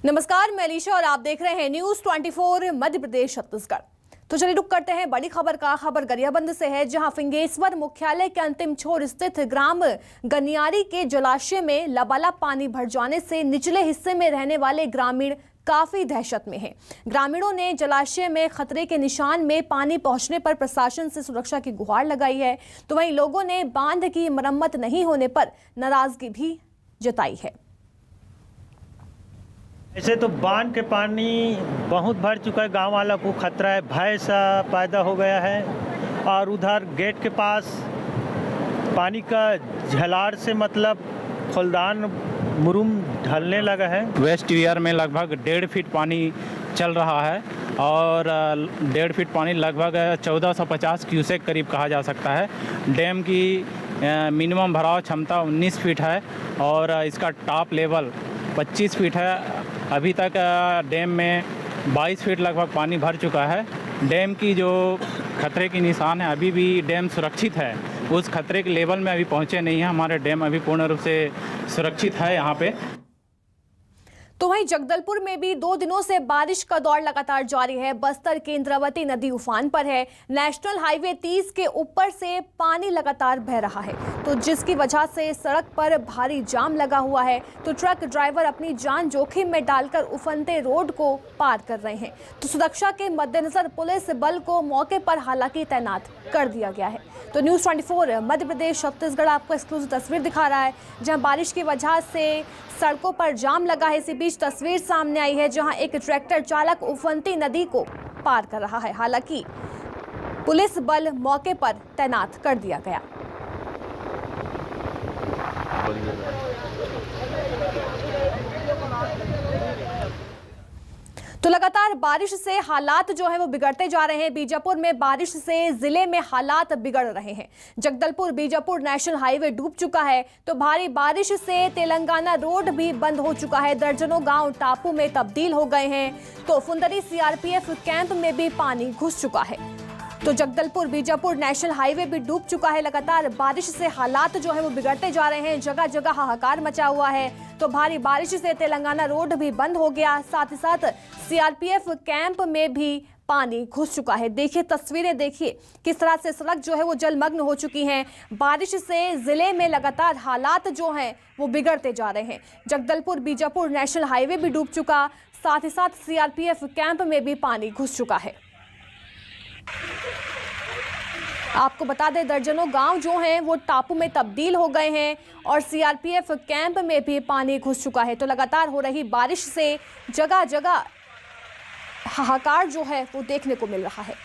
नमस्कार, मैं अलीशा और आप देख रहे हैं न्यूज 24 मध्य प्रदेश छत्तीसगढ़। तो चलिए रुक करते हैं बड़ी खबर का। खबर गरियाबंद से है, जहां फिंगेश्वर मुख्यालय के अंतिम छोर स्थित ग्राम गनियारी के जलाशय में लबालब पानी भर जाने से निचले हिस्से में रहने वाले ग्रामीण काफी दहशत में हैं। ग्रामीणों ने जलाशय में खतरे के निशान में पानी पहुंचने पर प्रशासन से सुरक्षा की गुहार लगाई है। तो वहीं लोगों ने बांध की मरम्मत नहीं होने पर नाराजगी भी जताई है। ऐसे तो बांध के पानी बहुत भर चुका है, गांव वालों को खतरा है, भय सा पैदा हो गया है। और उधर गेट के पास पानी का झलार से मतलब फुलदान मुरुम ढलने लगा है। वेस्ट वियर में लगभग 1.5 फीट पानी चल रहा है और 1.5 फीट पानी लगभग 1450 क्यूसेक करीब कहा जा सकता है। डैम की मिनिमम भराव क्षमता 19 फीट है और इसका टॉप लेवल 25 फीट है। अभी तक डैम में 22 फीट लगभग पानी भर चुका है। डैम की जो खतरे की निशान है, अभी भी डैम सुरक्षित है, उस खतरे के लेवल में अभी पहुंचे नहीं है। हमारे डैम अभी पूर्ण रूप से सुरक्षित है यहाँ पे। तो वहीं जगदलपुर में भी 2 दिनों से बारिश का दौर लगातार जारी है। बस्तर की इंद्रावती नदी उफान पर है। नेशनल हाईवे 30 के ऊपर से पानी लगातार बह रहा है, तो जिसकी वजह से सड़क पर भारी जाम लगा हुआ है। तो ट्रक ड्राइवर अपनी जान जोखिम में डालकर उफनते रोड को पार कर रहे हैं। तो सुरक्षा के मद्देनजर पुलिस बल को मौके पर हालांकि तैनात कर दिया गया है। तो न्यूज 24 मध्य प्रदेश छत्तीसगढ़ आपको एक्सक्लूसिव तस्वीर दिखा रहा है, जहां बारिश की वजह से सड़कों पर जाम लगा है। इसी बीच तस्वीर सामने आई है, जहां एक ट्रैक्टर चालक उफनती नदी को पार कर रहा है। हालांकि पुलिस बल मौके पर तैनात कर दिया गया। तो लगातार बारिश से हालात जो है वो बिगड़ते जा रहे हैं। बीजापुर में बारिश से जिले में हालात बिगड़ रहे हैं। जगदलपुर बीजापुर नेशनल हाईवे डूब चुका है। तो भारी बारिश से तेलंगाना रोड भी बंद हो चुका है। दर्जनों गांव टापू में तब्दील हो गए हैं। तो फुंदरी सीआरपीएफ कैंप में भी पानी घुस चुका है। तो जगदलपुर बीजापुर नेशनल हाईवे भी डूब चुका है। लगातार बारिश से हालात जो है वो बिगड़ते जा रहे हैं। जगह जगह हाहाकार मचा हुआ है। तो भारी बारिश से तेलंगाना रोड भी बंद हो गया, साथ ही साथ सीआरपीएफ कैंप में भी पानी घुस चुका है। देखिए तस्वीरें, देखिए किस तरह से सड़क जो है वो जलमग्न हो चुकी हैं। बारिश से जिले में लगातार हालात जो हैं वो बिगड़ते जा रहे हैं। जगदलपुर बीजापुर नेशनल हाईवे भी डूब चुका, साथ ही साथ सीआरपीएफ कैंप में भी पानी घुस चुका है। आपको बता दें, दर्जनों गांव जो हैं वो टापू में तब्दील हो गए हैं और सीआरपीएफ कैंप में भी पानी घुस चुका है। तो लगातार हो रही बारिश से जगह जगह हाहाकार जो है वो देखने को मिल रहा है।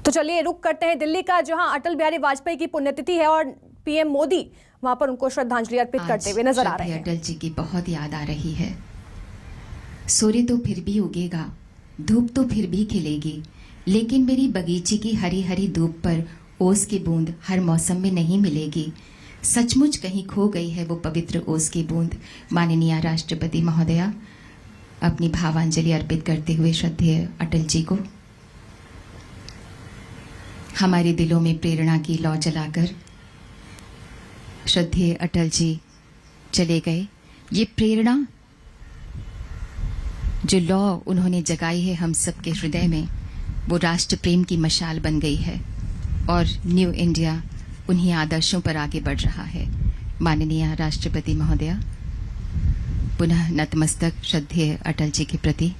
तो चलिए रुक करते हैं दिल्ली का, जहां अटल बिहारी वाजपेयी की पुण्यतिथि है और पीएम मोदी वहां पर उनको श्रद्धांजलि अर्पित करते हुए नजर आ रहे हैं। अटल जी की बहुत याद आ रही है। सूर्य तो फिर भी उगेगा, धूप तो फिर भी खिलेगी, लेकिन मेरी बगीचे की हरी हरी धूप पर ओस की बूंद हर मौसम में नहीं मिलेगी। सचमुच कहीं खो गई है वो पवित्र ओस की बूंद। माननीय राष्ट्रपति महोदया, अपनी भावांजलि अर्पित करते हुए श्रद्धेय अटल जी को हमारे दिलों में प्रेरणा की लौ जलाकर श्रद्धेय अटल जी चले गए। ये प्रेरणा, जो लौ उन्होंने जगाई है हम सबके हृदय में, वो राष्ट्र प्रेम की मशाल बन गई है और न्यू इंडिया उन्हीं आदर्शों पर आगे बढ़ रहा है। माननीय राष्ट्रपति महोदया, पुनः नतमस्तक श्रद्धेय अटल जी के प्रति।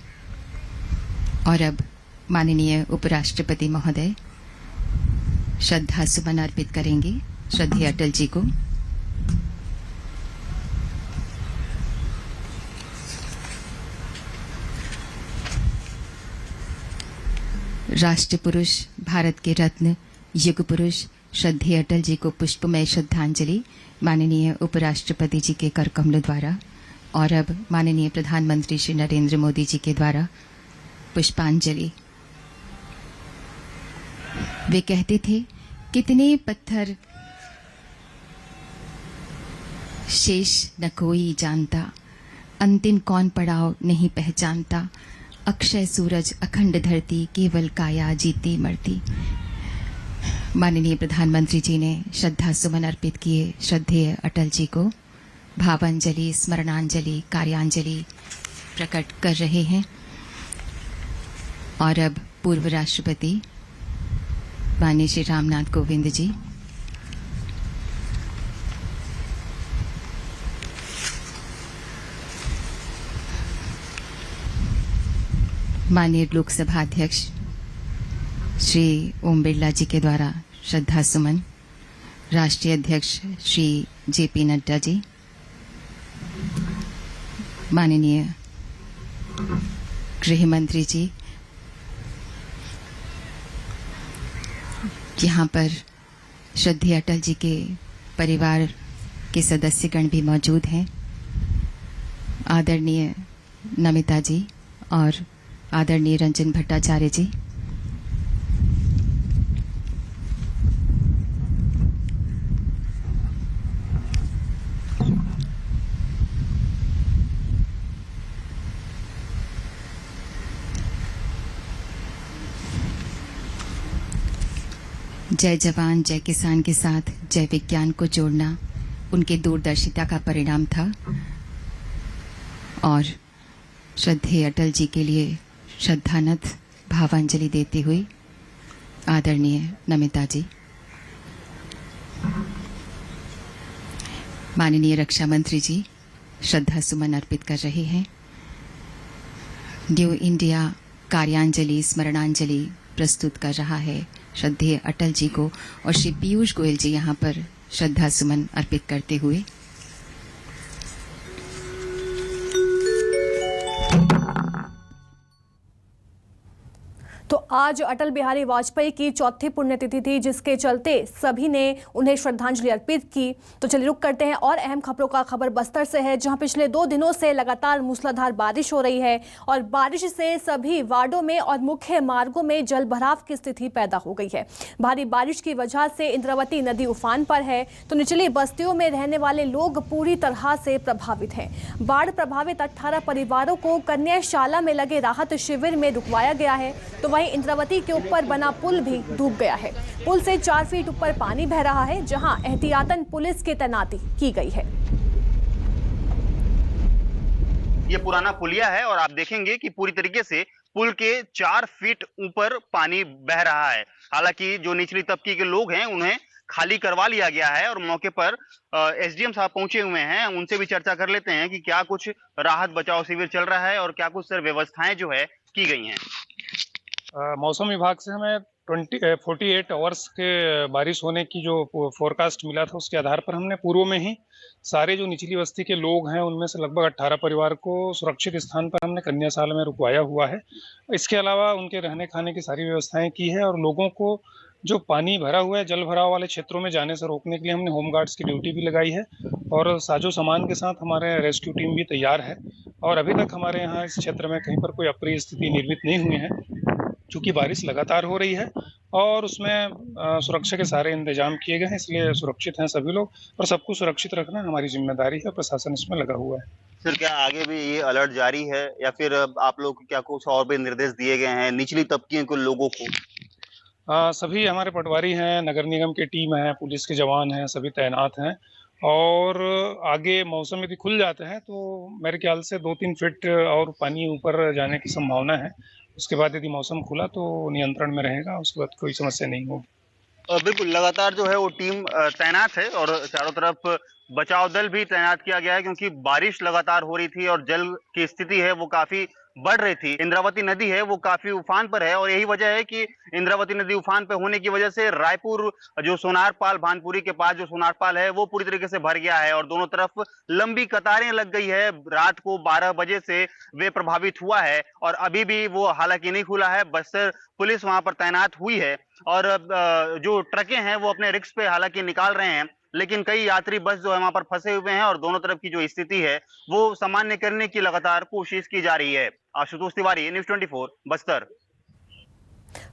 और अब माननीय उपराष्ट्रपति महोदय श्रद्धा सुमन अर्पित करेंगे श्रद्धेय अटल जी को। राष्ट्र पुरुष, भारत के रत्न, युग पुरुष श्रद्धेय अटल जी को पुष्पमय श्रद्धांजलि माननीय उपराष्ट्रपति जी के कर कमलों द्वारा और अब माननीय प्रधानमंत्री श्री नरेंद्र मोदी जी के द्वारा पुष्पांजलि। वे कहते थे, कितने पत्थर शेष न कोई जानता, अंतिम कौन पड़ाव नहीं पहचानता, अक्षय सूरज अखंड धरती, केवल काया जीती मरती। माननीय प्रधानमंत्री जी ने श्रद्धा सुमन अर्पित किए श्रद्धेय अटल जी को। भावांजलि, स्मरणांजलि, कार्यांजलि प्रकट कर रहे हैं। और अब पूर्व राष्ट्रपति माननीय श्री रामनाथ कोविंद जी माननीय लोकसभा अध्यक्ष श्री ओम बिरला जी के द्वारा श्रद्धा सुमन, राष्ट्रीय अध्यक्ष श्री जेपी नड्डा जी, माननीय गृह मंत्री जी, यहाँ पर श्रद्धेय अटल जी के परिवार के सदस्यगण भी मौजूद हैं। आदरणीय नमिता जी और आदरणीय रंजन भट्टाचार्य जी, जय जवान जय किसान के साथ जय विज्ञान को जोड़ना उनके दूरदर्शिता का परिणाम था। और श्रद्धेय अटल जी के लिए श्रद्धानथ भावांजलि देते हुए आदरणीय नमिता जी, माननीय रक्षा मंत्री जी श्रद्धा सुमन अर्पित कर रहे हैं। न्यू इंडिया कार्यांजलि, स्मरणांजलि प्रस्तुत कर रहा है श्रद्धेय अटल जी को। और श्री पीयूष गोयल जी यहाँ पर श्रद्धा सुमन अर्पित करते हुए तो आज अटल बिहारी वाजपेयी की चौथी पुण्यतिथि थी, जिसके चलते सभी ने उन्हें श्रद्धांजलि अर्पित की। तो चलिए रुक करते हैं और अहम खबरों का। खबर बस्तर से है, जहां पिछले 2 दिनों से लगातार मूसलाधार बारिश हो रही है और बारिश से सभी वार्डों में और मुख्य मार्गों में जलभराव की स्थिति पैदा हो गई है। भारी बारिश की वजह से इंद्रावती नदी उफान पर है, तो निचली बस्तियों में रहने वाले लोग पूरी तरह से प्रभावित हैं। बाढ़ प्रभावित 18 परिवारों को कन्याशाला में लगे राहत शिविर में रुकवाया गया है। तो वहीं इंद्रावती के ऊपर बना पुल भी डूब गया है। पुल से 4 फीट ऊपर पानी बह रहा है, जहां एहतियातन पुलिस की तैनाती की गई है। ये पुराना पुलिया है और आप देखेंगे कि पूरी तरीके से पुल के 4 फीट ऊपर पानी बह रहा है। हालांकि जो निचली तबके के लोग हैं उन्हें खाली करवा लिया गया है और मौके पर एसडीएम साहब पहुंचे हुए हैं। उनसे भी चर्चा कर लेते हैं कि क्या कुछ राहत बचाव शिविर चल रहा है और क्या कुछ सर व्यवस्थाएं जो है की गई हैं। मौसम विभाग से हमें 48 आवर्स के बारिश होने की जो फोरकास्ट मिला था, उसके आधार पर हमने पूर्व में ही सारे जो निचली बस्ती के लोग हैं उनमें से लगभग 18 परिवार को सुरक्षित स्थान पर हमने कन्याशाला में रुकवाया हुआ है। इसके अलावा उनके रहने खाने की सारी व्यवस्थाएं की है और लोगों को जो पानी भरा हुआ है, जल भराव वाले क्षेत्रों में जाने से रोकने के लिए हमने होमगार्ड्स की ड्यूटी भी लगाई है और साजो सामान के साथ हमारे रेस्क्यू टीम भी तैयार है। और अभी तक हमारे यहाँ इस क्षेत्र में कहीं पर कोई अप्रिय स्थिति निर्मित नहीं हुई है। चूँकि बारिश लगातार हो रही है और उसमें सुरक्षा के सारे इंतजाम किए गए हैं, इसलिए सुरक्षित हैं सभी लोग और सबको सुरक्षित रखना हमारी जिम्मेदारी है। प्रशासन इसमें लगा हुआ है। सर, क्या आगे भी ये अलर्ट जारी है या फिर आप लोग को क्या कुछ और भी निर्देश दिए गए हैं निचली तबके के लोगों को? सभी हमारे पटवारी हैं, नगर निगम की टीम है, पुलिस के जवान हैं, सभी तैनात हैं और आगे मौसम यदि खुल जाता है तो मेरे ख्याल से 2-3 फीट और पानी ऊपर जाने की संभावना है। उसके बाद यदि मौसम खुला तो नियंत्रण में रहेगा, उसके बाद कोई समस्या नहीं होगी। बिल्कुल, लगातार जो है वो टीम तैनात है और चारों तरफ बचाव दल भी तैनात किया गया है, क्योंकि बारिश लगातार हो रही थी और जल की स्थिति है वो काफी बढ़ रही थी। इंद्रावती नदी है वो काफी उफान पर है और यही वजह है कि इंद्रावती नदी उफान पर होने की वजह से रायपुर जो सोनारपाल भानपुरी के पास जो सोनारपाल है वो पूरी तरीके से भर गया है और दोनों तरफ लंबी कतारें लग गई है। रात को 12 बजे से वे प्रभावित हुआ है और अभी भी वो हालांकि नहीं खुला है। बस्तर पुलिस वहां पर तैनात हुई है और जो ट्रकें हैं वो अपने रिस्क पे हालांकि निकाल रहे हैं, लेकिन कई यात्री बस जो है वहां पर फंसे हुए हैं और दोनों तरफ की जो स्थिति है वो सामान्य करने की लगातार कोशिश की जा रही है। आशुतोष तिवारी, न्यूज़ 24, बस्तर।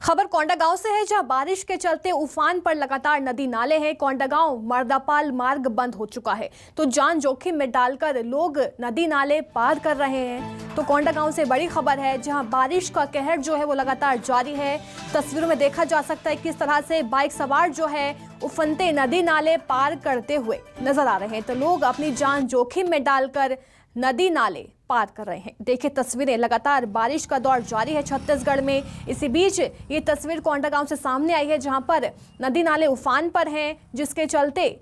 खबर कोंडागांव से है, जहां बारिश के चलते उफान पर लगातार नदी नाले हैं। कोंडागांव मर्दापाल मार्ग बंद हो चुका है, तो जान जोखिम में डालकर लोग नदी नाले पार कर रहे हैं। तो कोंडागांव से बड़ी खबर है, जहां बारिश का कहर जो है वो लगातार जारी है। तस्वीरों में देखा जा सकता है किस तरह से बाइक सवार जो है उफनते नदी नाले पार करते हुए नजर आ रहे हैं। तो लोग अपनी जान जोखिम में डालकर नदी नाले पार कर रहे हैं। देखिए तस्वीरें, लगातार बारिश का दौर जारी है छत्तीसगढ़ में। इसी बीच ये तस्वीर कोंडागांव से सामने आई है, जहां पर नदी नाले उफान पर हैं, जिसके चलते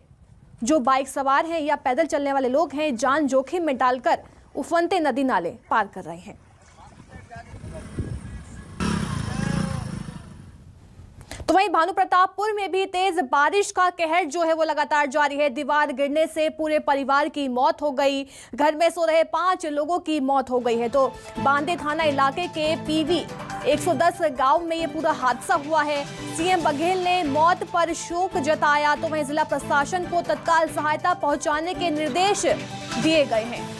जो बाइक सवार हैं या पैदल चलने वाले लोग हैं, जान जोखिम में डालकर उफनते नदी नाले पार कर रहे हैं। तो वहीं भानुप्रतापपुर में भी तेज बारिश का कहर जो है वो लगातार जारी है। दीवार गिरने से पूरे परिवार की मौत हो गई। घर में सो रहे 5 लोगों की मौत हो गई है। तो बांदे थाना इलाके के पीवी 110 गांव में ये पूरा हादसा हुआ है। सीएम बघेल ने मौत पर शोक जताया, तो वहीं जिला प्रशासन को तत्काल सहायता पहुंचाने के निर्देश दिए गए हैं।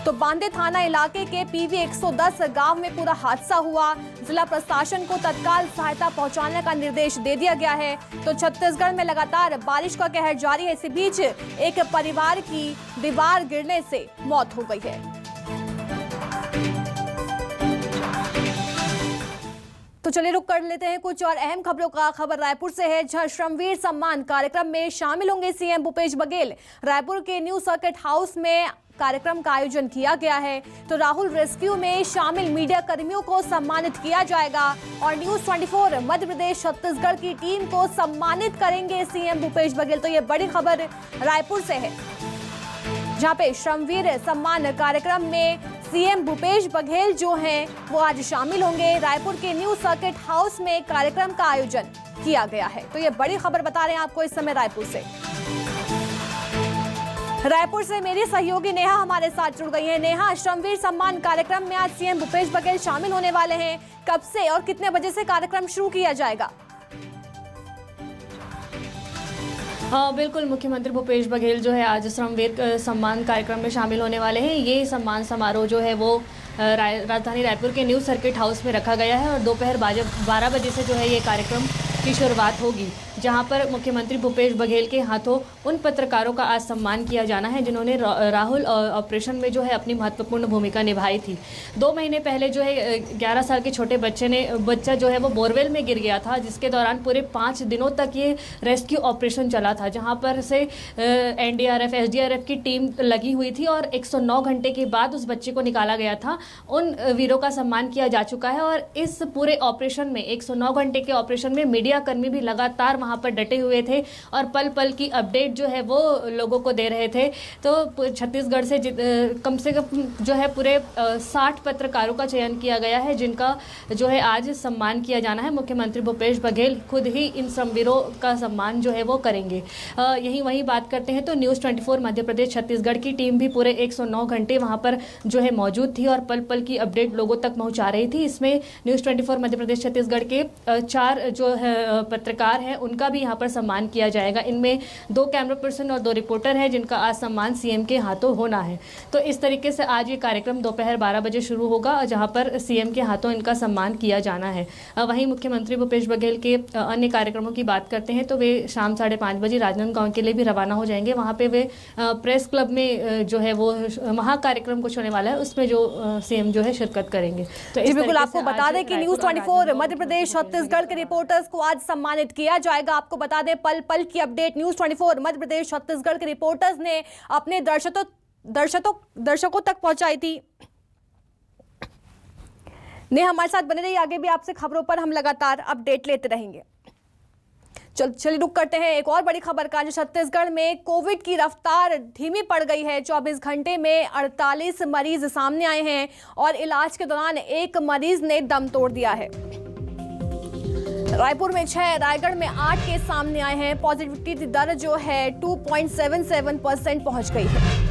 तो बांदे थाना इलाके के पीवी 110 गांव में पूरा हादसा हुआ। जिला प्रशासन को तत्काल सहायता पहुंचाने का निर्देश दे दिया गया है। तो छत्तीसगढ़ में लगातार बारिश का कहर जारी है। इसी बीच एक परिवार की दीवार गिरने से मौत हो गई है। तो चलिए रुक कर लेते हैं कुछ और अहम खबरों का। खबर रायपुर से है, जहां श्रमवीर सम्मान कार्यक्रम में शामिल होंगे सीएम भूपेश बघेल। रायपुर के न्यू सर्किट हाउस में कार्यक्रम का आयोजन किया गया है। तो राहुल रेस्क्यू में शामिल मीडिया कर्मियों को सम्मानित किया जाएगा और न्यूज 24 मध्य प्रदेश छत्तीसगढ़ की टीम को सम्मानित करेंगे सीएम भूपेश बघेल। तो ये बड़ी खबर रायपुर से है, जहां पे श्रमवीर सम्मान कार्यक्रम में सीएम भूपेश बघेल जो हैं वो आज शामिल होंगे। रायपुर के न्यू सर्किट हाउस में कार्यक्रम का आयोजन किया गया है। तो ये बड़ी खबर बता रहे हैं आपको इस समय रायपुर से। रायपुर से मेरी सहयोगी नेहा हमारे साथ जुड़ गई है। नेहा, श्रमवीर सम्मान कार्यक्रम में आज सीएम भूपेश बघेल शामिल होने वाले हैं। कब से और कितने बजे से कार्यक्रम शुरू किया जाएगा? बिल्कुल, मुख्यमंत्री भूपेश बघेल जो है आज श्रमवीर सम्मान कार्यक्रम में शामिल होने वाले हैं। ये सम्मान समारोह जो है वो राजधानी रायपुर के न्यू सर्किट हाउस में रखा गया है और दोपहर 12 बजे से जो है ये कार्यक्रम की शुरुआत होगी, जहां पर मुख्यमंत्री भूपेश बघेल के हाथों उन पत्रकारों का आज सम्मान किया जाना है जिन्होंने राहुल ऑपरेशन में जो है अपनी महत्वपूर्ण भूमिका निभाई थी। 2 महीने पहले जो है 11 साल के छोटे बच्चा जो है वो बोरवेल में गिर गया था, जिसके दौरान पूरे 5 दिनों तक ये रेस्क्यू ऑपरेशन चला था, जहां पर से एनडीआरएफ एसडीआरएफ की टीम लगी हुई थी और 109 घंटे के बाद उस बच्चे को निकाला गया था। उन वीरों का सम्मान किया जा चुका है और इस पूरे ऑपरेशन में 109 घंटे के ऑपरेशन में मीडिया कर्मी भी लगातार वहां पर डटे हुए थे और पल पल की अपडेट जो है वो लोगों को दे रहे थे। तो छत्तीसगढ़ से कम से कम जो है पूरे 60 पत्रकारों का चयन किया गया है, जिनका जो है आज सम्मान किया जाना है। मुख्यमंत्री भूपेश बघेल खुद ही इन श्रमवीरों का सम्मान जो है वो करेंगे। यही वही बात करते हैं तो न्यूज़ 24 मध्य प्रदेश छत्तीसगढ़ की टीम भी पूरे 109 घंटे वहां पर जो है मौजूद थी और पल पल की अपडेट लोगों तक पहुंचा रही थी। इसमें न्यूज़ 24 मध्य प्रदेश छत्तीसगढ़ के 4 जो है पत्रकार हैं उनका भी यहाँ पर सम्मान किया जाएगा। इनमें 2 कैमरा पर्सन और 2 रिपोर्टर हैं, जिनका आज सम्मान सीएम के हाथों होना है। तो इस तरीके से आज ये कार्यक्रम दोपहर 12 बजे शुरू होगा, जहाँ पर सीएम के हाथों इनका सम्मान किया जाना है। वहीं मुख्यमंत्री भूपेश बघेल के अन्य कार्यक्रमों की बात करते हैं तो वे शाम 5:30 बजे राजनांदगांव के लिए भी रवाना हो जाएंगे। वहाँ पे वे प्रेस क्लब में जो है वो महा कार्यक्रम कुछ होने वाला है, उसमें जो सीएम जो है शिरकत करेंगे। तो जी बिल्कुल, आपको बता दें कि न्यूज़ 24 मध्य प्रदेश छत्तीसगढ़ के रिपोर्टर्स को आज सम्मानित किया जाएगा। आपको बता दें पल पल की अपडेट न्यूज़ 24 मध्य प्रदेश छत्तीसगढ़ के रिपोर्टर्स ने अपने दर्शकों तक पहुंचाई थी। ने हमारे साथ बने रहिए, आगे भी आपसे खबरों पर हम लगातार अपडेट लेते रहेंगे। चलिए रुक करते हैं एक और बड़ी खबर का। जो छत्तीसगढ़ में कोविड की रफ्तार धीमी पड़ गई है। 24 घंटे में 48 मरीज सामने आए हैं और इलाज के दौरान 1 मरीज ने दम तोड़ दिया है। रायपुर में 6, रायगढ़ में 8 केस सामने आए हैं। पॉजिटिविटी दर जो है 2.77% पहुंच गई है।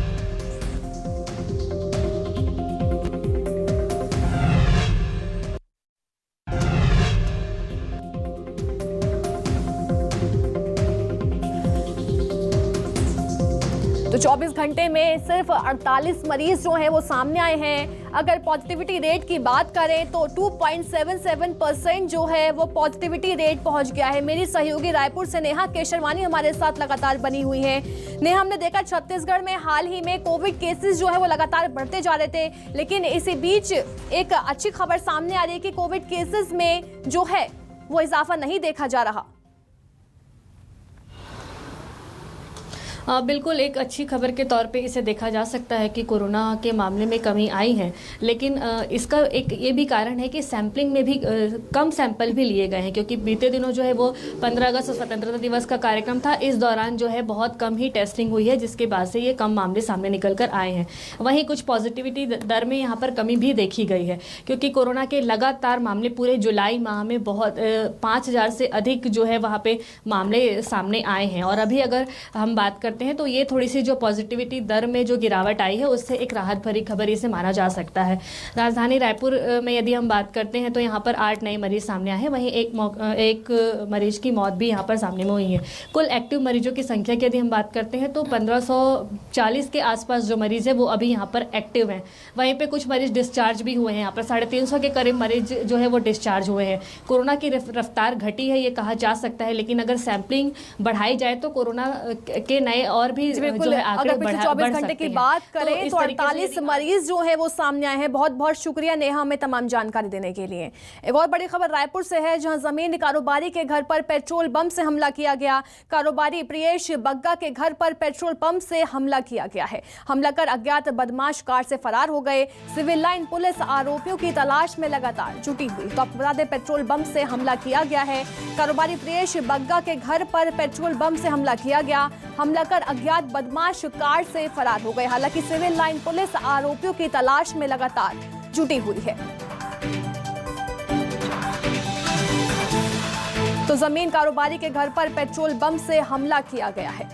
तो 24 घंटे घंटे में सिर्फ 48 मरीज जो है वो सामने आए हैं। अगर पॉजिटिविटी रेट की बात करें तो 2.77% जो है वो पॉजिटिविटी रेट पहुंच गया है। मेरी सहयोगी रायपुर से नेहा केशरवानी हमारे साथ लगातार बनी हुई है। नेहा, हमने देखा छत्तीसगढ़ में हाल ही में कोविड केसेस जो है वो लगातार बढ़ते जा रहे थे, लेकिन इसी बीच एक अच्छी खबर सामने आ रही है कि कोविड केसेस में जो है वो इजाफा नहीं देखा जा रहा। बिल्कुल एक अच्छी खबर के तौर पे इसे देखा जा सकता है कि कोरोना के मामले में कमी आई है, लेकिन इसका एक ये भी कारण है कि सैंपलिंग में भी कम सैंपल भी लिए गए हैं, क्योंकि बीते दिनों जो है वो 15 अगस्त स्वतंत्रता दिवस का कार्यक्रम था। इस दौरान जो है बहुत कम ही टेस्टिंग हुई है, जिसके बाद से ये कम मामले सामने निकल कर आए हैं। वहीं कुछ पॉजिटिविटी दर में यहाँ पर कमी भी देखी गई है, क्योंकि कोरोना के लगातार मामले पूरे जुलाई माह में बहुत 5000 से अधिक जो है वहाँ पे मामले सामने आए हैं। और अभी अगर हम बात करते हैं तो ये थोड़ी सी जो पॉजिटिविटी दर में जो गिरावट आई है उससे एक राहत भरी खबर इसे माना जा सकता है। राजधानी रायपुर में यदि हम बात करते हैं तो यहाँ पर 8 नए मरीज सामने आए हैं। वहीं एक मरीज की मौत भी यहाँ पर सामने में हुई है। कुल एक्टिव मरीजों की संख्या की यदि हम बात करते हैं तो 1540 के आसपास जो मरीज है वो अभी यहाँ पर एक्टिव हैं। वहीं पे कुछ मरीज डिस्चार्ज भी हुए हैं। यहाँ पर 350 के करीब मरीज जो है वो डिस्चार्ज हुए हैं। कोरोना की रफ्तार घटी है ये कहा जा सकता है, लेकिन अगर सैंपलिंग बढ़ाई जाए तो कोरोना के नए और भी बिल्कुल, अगर पिछले 24 घंटे की बात करें तो 48 मरीज जो है वो सामने आए हैं। बहुत बहुत शुक्रिया नेहा हमें तमाम जानकारी देने के लिए। एक और बड़ी खबर रायपुर से है, जहां जमीन कारोबारी के घर पर पेट्रोल बम से हमला किया गया। कारोबारी प्रियेश बग्गा के घर पर पेट्रोल पंप से हमला किया गया है। हमला कर अज्ञात बदमाश कार से फरार हो गए। सिविल लाइन पुलिस आरोपियों की तलाश में लगातार जुटी हुई। तो आपको बता दें, पेट्रोल बम से हमला किया गया है। कारोबारी प्रियेश बग्गा के घर पर पेट्रोल बम से हमला किया गया। हमला कर अज्ञात बदमाश कार से फरार हो गए। हालांकि सिविल लाइन पुलिस आरोपियों की तलाश में लगातार जुटी हुई है। तो जमीन कारोबारी के घर पर पेट्रोल बम से हमला किया गया है।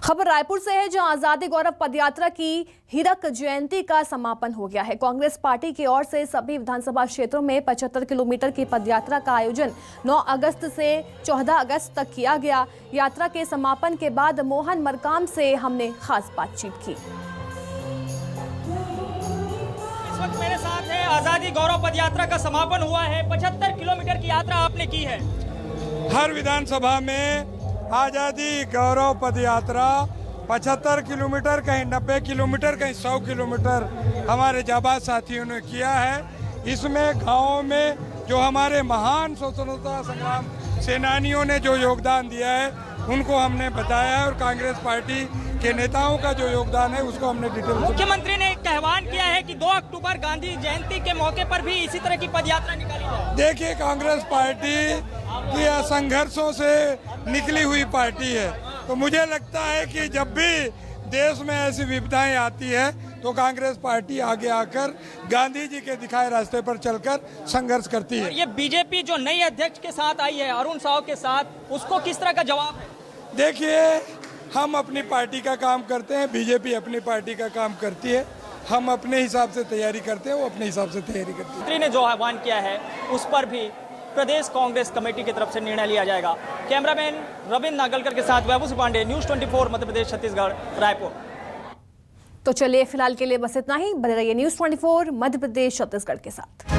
खबर रायपुर से है, जहां आजादी गौरव पदयात्रा की हीरक जयंती का समापन हो गया है। कांग्रेस पार्टी की ओर से सभी विधानसभा क्षेत्रों में 75 किलोमीटर की पदयात्रा का आयोजन 9 अगस्त से 14 अगस्त तक किया गया। यात्रा के समापन के बाद मोहन मरकाम से हमने खास बातचीत की। इस वक्त मेरे साथ है, आजादी गौरव पदयात्रा का समापन हुआ है। 75 किलोमीटर की यात्रा आपने की है। हर विधानसभा में आज़ादी गौरव पदयात्रा 75 किलोमीटर, कहीं 90 किलोमीटर, कहीं 100 किलोमीटर हमारे जाबाज साथियों ने किया है। इसमें गाँव में जो हमारे महान स्वतंत्रता संग्राम सेनानियों ने जो योगदान दिया है उनको हमने बताया है, और कांग्रेस पार्टी के नेताओं का जो योगदान है उसको हमने डिटेल। मुख्यमंत्री ने एक आह्वान किया है कि 2 अक्टूबर गांधी जयंती के मौके पर भी इसी तरह की पदयात्रा निकाली जाए। देखिए, कांग्रेस पार्टी की संघर्षों से निकली हुई पार्टी है, तो मुझे लगता है कि जब भी देश में ऐसी विपदाएं आती है तो कांग्रेस पार्टी आगे आकर गांधी जी के दिखाए रास्ते पर चलकर संघर्ष करती है। ये बीजेपी जो नई अध्यक्ष के साथ आई है, अरुण साव के साथ, उसको किस तरह का जवाब है? देखिए, हम अपनी पार्टी का काम करते हैं, बीजेपी अपनी पार्टी का काम करती है। हम अपने हिसाब से तैयारी करते हैं, वो अपने हिसाब से तैयारी करती है। मंत्री ने जो आह्वान किया है उस पर भी प्रदेश कांग्रेस कमेटी की तरफ से निर्णय लिया जाएगा। कैमरामैन रविंद्र नागलकर के साथ वैभव पांडे, न्यूज़ 24 मध्य प्रदेश छत्तीसगढ़, रायपुर। तो चलिए फिलहाल के लिए बस इतना ही। बने रहिए न्यूज़ 24 मध्य प्रदेश छत्तीसगढ़ के साथ।